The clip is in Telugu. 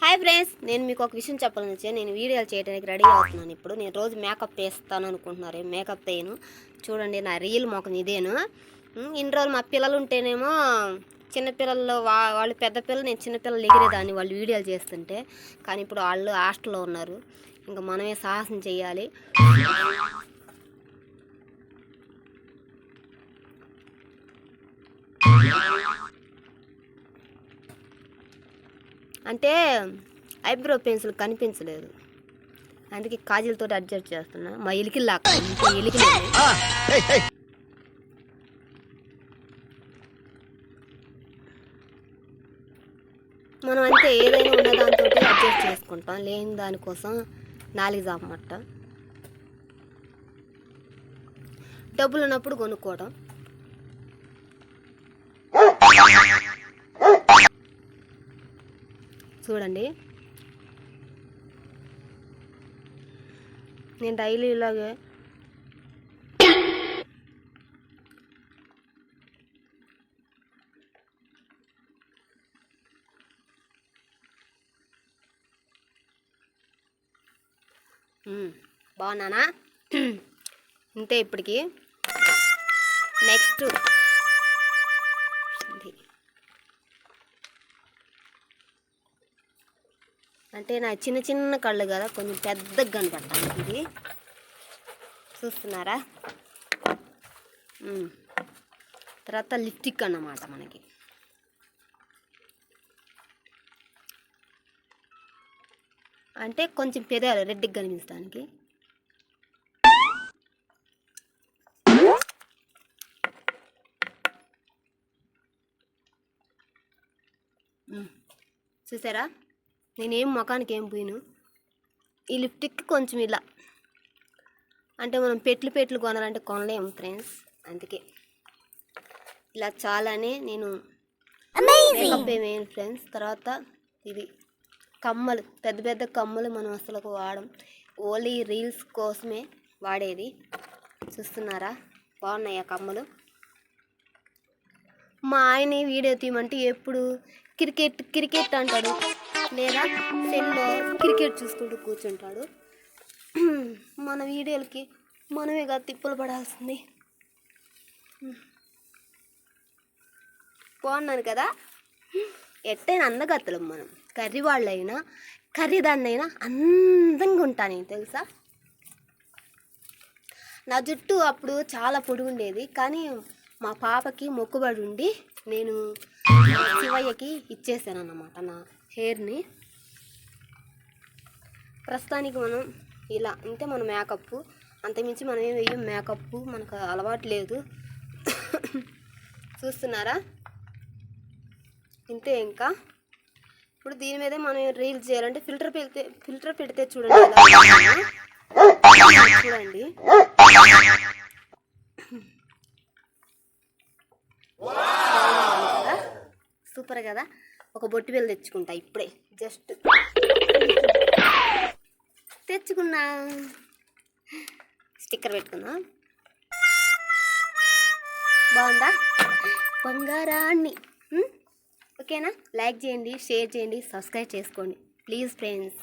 హాయ్ ఫ్రెండ్స్, నేను మీకు ఒక విషయం చెప్పాలని వచ్చాను. నేను వీడియోలు చేయడానికి రెడీ అవుతున్నాను. ఇప్పుడు నేను రోజు మేకప్ వేస్తాను అనుకుంటున్నారు. మేకప్ వేయను. చూడండి, నా రియల్ మొఖం ఇదేను. ఇన్ని రోజులు మా పిల్లలు ఉంటేనేమో చిన్నపిల్లలు వాళ్ళు పెద్ద పిల్లలు, నేను చిన్నపిల్లలు ఎగిరేదాన్ని వాళ్ళు వీడియోలు చేస్తుంటే. కానీ ఇప్పుడు వాళ్ళు హాస్టల్లో ఉన్నారు. ఇంకా మనమే సాహసం చేయాలి. అంటే ఐబ్రో పెన్సిల్ కనిపించలేదు, అందుకే కాజల్తో అడ్జస్ట్ చేస్తున్నా. మా ఎలికి లాక్క ఎలికి మనం అంతే ఏదైనా ఉన్నదాంతో అడ్జస్ట్ చేసుకుంటాం. లేని దానికోసం నాలుగు జాపమట్ట. డబ్బులు ఉన్నప్పుడు కొనుక్కోవడం. చూడండి, నేను డైలీ ఇలాగే బాగున్నానా? ఇంతే ఇప్పటికి. నెక్స్ట్ అంటే నా చిన్న చిన్న కళ్ళు కదా, కొంచెం పెద్దగా కనపడతాను. ఇది చూస్తున్నారా? తర్వాత లిప్స్టిక్ అన్నమాట మనకి. అంటే కొంచెం పెదాలు రెడ్డిగా కనిపించడానికి. చూసారా, నేనేం ముఖానికి ఏం పోయిను. ఈ లిప్స్టిక్ కొంచెం ఇలా అంటే మనం పెట్లు కొనాలంటే కొనలేము ఫ్రెండ్స్. అందుకే ఇలా చాలానే నేను మేకప్ ఏమేను ఫ్రెండ్స్. తర్వాత ఇది కమ్మలు, పెద్ద పెద్ద కమ్మలు మనం అసలు వాడం. ఓన్లీ రీల్స్ కోసమే వాడేది. చూస్తున్నారా, బాగున్నాయి ఆ కమ్మలు. మా ఆయన వీడియో తీయమంటే ఎప్పుడు క్రికెట్ అంటాడు, లేదా సెల్లో క్రికెట్ చూసుకుంటూ కూర్చుంటాడు. మన వీడియోలకి మనమేగా తిప్పులు పడాల్సింది. బాగున్నాను కదా? ఎట్టయినా అందగత్తలం మనం. కర్రీ వాళ్ళైనా కర్రీదాన్నైనా అందంగా ఉంటాను తెలుసా. నా జుట్టు అప్పుడు చాలా పొడుగుండేది, కానీ మా పాపకి మొక్కుబడి ఉండి నేను శివయ్యకి ఇచ్చేసాను అన్నమాట నా హెయిర్ని. ప్రస్తుతానికి మనం ఇలా అంటే మన మేకప్ అంతమించి మనం ఏం వేయం. మేకప్ మనకు అలవాటు లేదు. చూస్తున్నారా, ఇంతే. ఇంకా ఇప్పుడు దీని మీదే మనం రీల్స్ చేయాలంటే ఫిల్టర్ పెడితే చూడండి. చూడండి, సూపర్ కదా. ఒక బొట్టు బిళ్ళ తెచ్చుకుంటా ఇప్పుడే, జస్ట్ తెచ్చుకున్నా. స్టిక్కర్ పెట్టుకుందాం. బాగుందా బంగారాన్ని? ఓకేనా? లైక్ చేయండి, షేర్ చేయండి, సబ్స్క్రైబ్ చేసుకోండి ప్లీజ్ ఫ్రెండ్స్.